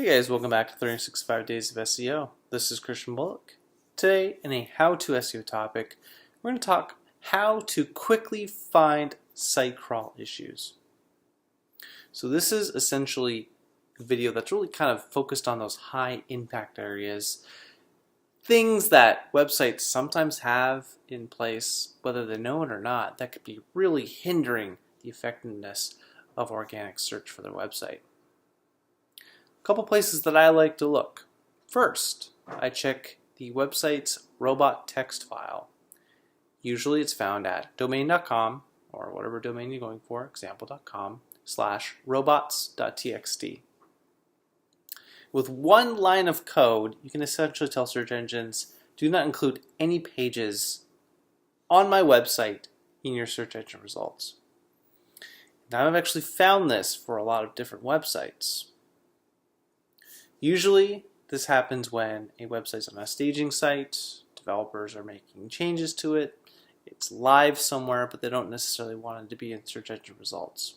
Hey guys, welcome back to 365 Days of SEO. This is Christian Bullock. Today, in a how-to SEO topic, we're going to talk how to quickly find site crawl issues. So this is essentially a video that's really kind of focused on those high impact areas, things that websites sometimes have in place, whether they know it or not, that could be really hindering the effectiveness of organic search for their website. A couple places that I like to look. First, I check the website's robot text file. Usually it's found at domain.com or whatever domain you're going for, example.com/robots.txt. With one line of code, you can essentially tell search engines, do not include any pages on my website in your search engine results. Now I've actually found this for a lot of different websites. Usually, this happens when a website's on a staging site, developers are making changes to it, it's live somewhere, but they don't necessarily want it to be in search engine results.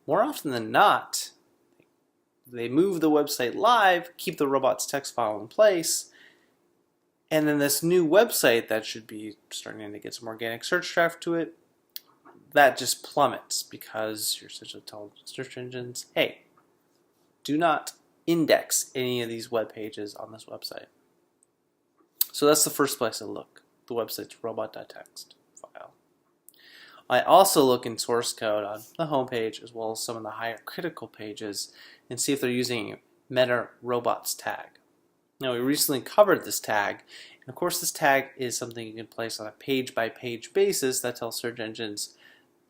More often than not, they move the website live, keep the robots text file in place, and then this new website that should be starting to get some organic search traffic to it, that just plummets because you're such a tell search engines, hey, do not index any of these web pages on this website. So that's the first place I look, the website's robot.txt file. I also look in source code on the home page as well as some of the higher critical pages and see if they're using a meta robots tag. Now we recently covered this tag, and of course this tag is something you can place on a page by page basis that tells search engines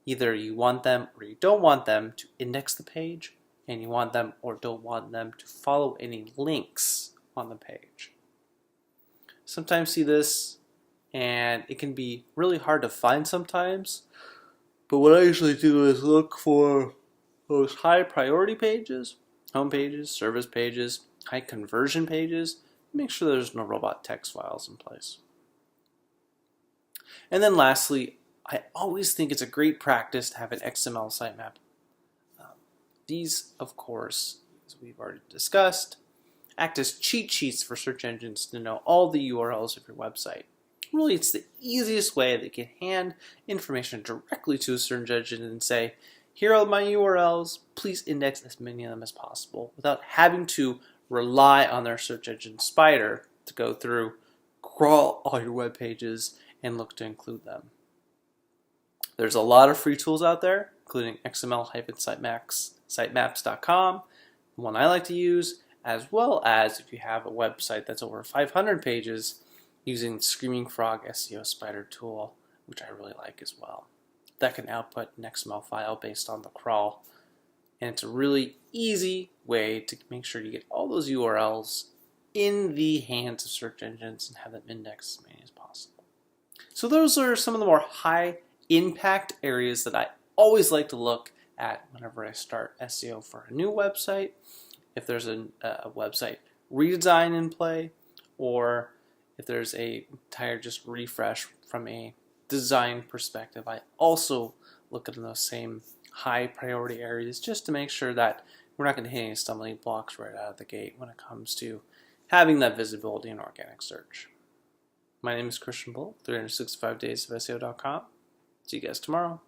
either you want them or you don't want them to index the page, and you want them or don't want them to follow any links on the page. Sometimes see this and it can be really hard to find sometimes, but what I usually do is look for those high priority pages, home pages, service pages, high conversion pages, make sure there's no robot text files in place. And then lastly, I always think it's a great practice to have an XML sitemap. These, of course, as we've already discussed, act as cheat sheets for search engines to know all the URLs of your website. Really, it's the easiest way they can hand information directly to a search engine and say, here are my URLs, please index as many of them as possible without having to rely on their search engine spider to go through, crawl all your web pages, and look to include them. There's a lot of free tools out there, including xml-sitemaps.com, the one I like to use, as well as if you have a website that's over 500 pages, using Screaming Frog SEO Spider tool, which I really like as well. That can output an XML file based on the crawl, and it's a really easy way to make sure you get all those URLs in the hands of search engines and have them indexed as many as possible. So those are some of the more high impact areas that I always like to look at whenever I start SEO for a new website. If there's a website redesign in play, or if there's a entire just refresh from a design perspective, I also look at those same high priority areas just to make sure that we're not going to hit any stumbling blocks right out of the gate when it comes to having that visibility in organic search. My name is Christian Bull, 365daysofseo.com. See you guys tomorrow.